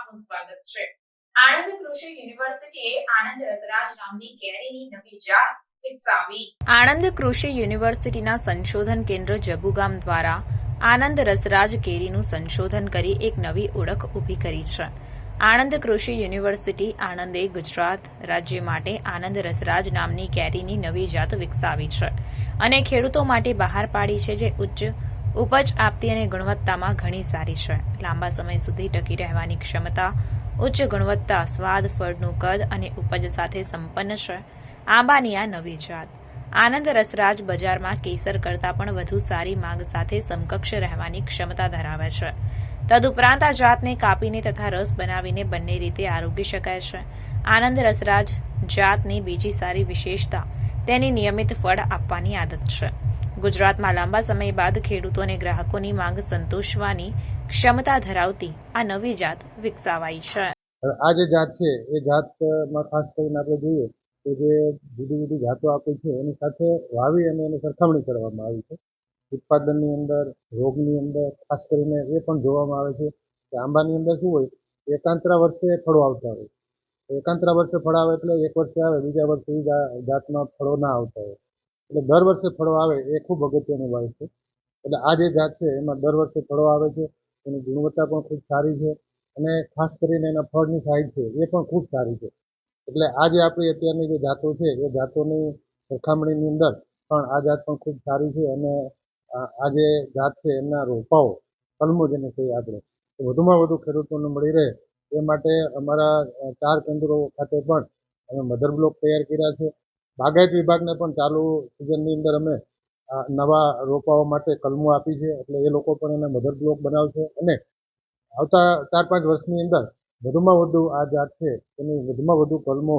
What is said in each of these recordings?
આપનું સ્વાગત છે। આણંદ કૃષિ યુનિવર્સિટીએ આણંદ રસરાજ નામની કેરીની નવી જાત વિકસાવી। આણંદ કૃષિ યુનિવર્સિટીના સંશોધન કેન્દ્ર જબુગામ દ્વારા આનંદ રસરાજ કેરીનું સંશોધન કરી એક નવી ઓળખ ઊભી કરી છે। આણંદ કૃષિ યુનિવર્સિટી આણંદે ગુજરાત રાજ્ય માટે આનંદ રસરાજ નામની કેરીની નવી જાત વિકસાવી છે અને ખેડૂતો માટે બહાર પાડી છે, જે ઉચ્ચ ઉપજ આપતી અને ગુણવત્તામાં ઘણી સારી છે। લાંબા સમય સુધી ટકી રહેવાની ક્ષમતા, ઉચ્ચ ગુણવત્તા, સ્વાદ, ફળનું કદ અને ઉપજ સાથે સંપન્ન છે। આંબાની આ નવી જાત આનંદ રસરાજ બજારમાં કેસર કરતાં પણ વધુ સારી માંગ સાથે સમકક્ષ રહેવાની ક્ષમતા ધરાવે છે। તદુપરાંત આ જાતને કાપીને તથા રસ બનાવીને બંને રીતે આરોગી શકાય છે। આનંદ રસરાજ જાતની બીજી સારી વિશેષતા તેની નિયમિત ફળ આપવાની આદત છે। ગુજરાતમાં લાંબા સમય બાદ ખેડૂતો અને ગ્રાહકોની માંગ સંતોષવાની ક્ષમતા ધરાવતી આ નવી જાત વિકસાવાઈ છે। આ જે જાત છે એ જાતમાં ખાસ કરીને આપણે જોઈએ તો જે જુદી જુદી જાતો આપી છે એની સાથે વાવી અને એની સરખામણી કરવામાં આવી છે। ઉત્પાદનની અંદર, રોગની અંદર ખાસ કરીને એ પણ જોવામાં આવે છે કે આંબાની અંદર શું હોય, એકાંતરા વર્ષે ફળો આવતા હોય। એકાંતરા વર્ષે ફળ આવે એટલે એક વર્ષે આવે, બીજા વર્ષે એ જાતમાં ફળો ના આવતા હોય, એટલે દર વર્ષે ફળો આવે એ ખૂબ અગત્યની વાત છે। એટલે આ જે જાત છે એમાં દર વર્ષે ફળો આવે છે, એની ગુણવત્તા પણ ખૂબ સારી છે અને ખાસ કરીને એના ફળની સાઇઝ છે એ પણ ખૂબ સારી છે। એટલે આ જે આપણી અત્યારની જે જાતો છે એ જાતોની સરખામણીની અંદર પણ આ જાત પણ ખૂબ સારી છે અને આ જે જાત છે એમના રોપાઓ, કલમો જેને કહીએ આપણે, વધુમાં વધુ ખેડૂતોને મળી રહે એ માટે અમારા 4 કેન્દ્રો ખાતે પણ અમે મધર બ્લોક તૈયાર કર્યા છે। બાગાયત વિભાગને પણ ચાલુ સિઝનની અંદર અમે નવા રોપાઓ માટે કલમો આપી છે, એટલે એ લોકો પણ એને મધર બ્લોક બનાવશે અને આવતા 4-5 વર્ષની અંદર વધુમાં વધુ આ જાત છે એની વધુમાં વધુ કલમો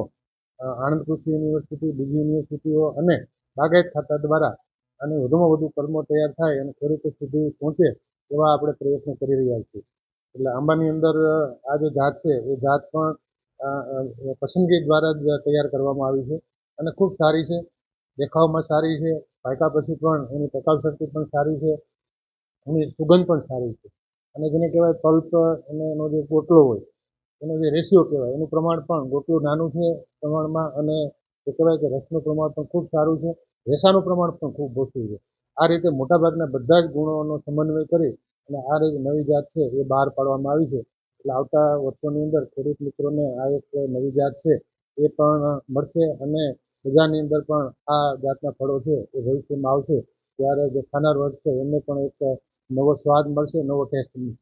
આણંદ કૃષિ યુનિવર્સિટી, બીજી યુનિવર્સિટીઓ અને બાગાયત ખાતા દ્વારા અને વધુમાં વધુ કલમો તૈયાર થાય અને ખેડૂતો સુધી પહોંચે એવા આપણે પ્રયત્નો કરી રહ્યા છીએ। એટલે આંબાની અંદર આ જે જાત છે એ જાત પણ પસંદગી દ્વારા જ તૈયાર કરવામાં આવી છે અને ખૂબ સારી છે, દેખાવમાં સારી છે, પાક્યા પછી પણ એની ટકાઉ શક્તિ પણ સારી છે, એની સુગંધ પણ સારી છે અને જેને કહેવાય પલ્પ અને એનો જે ગોટલો હોય એનો જે રેશિયો કહેવાય એનું પ્રમાણ પણ ગોટલું નાનું છે પ્રમાણમાં અને જે કહેવાય કે રસનું પ્રમાણ પણ ખૂબ સારું છે, રેસાનું પ્રમાણ પણ ખૂબ ઓછું છે। આ રીતે મોટાભાગના બધા જ ગુણોનો સમન્વય કરી અને આ નવી જાત છે એ બહાર પાડવામાં આવી છે। એટલે આવતા વર્ષોની અંદર ખેડૂત મિત્રોને આ એક નવી જાત છે એ પણ મળશે અને બજારની અંદર પણ આ જાતના ફળો છે એ ભવિષ્યમાં આવશે ત્યારે જે ખાનાર વર્ગ છે એમને પણ એક નવો સ્વાદ મળશે, નવો ટેસ્ટ મળશે।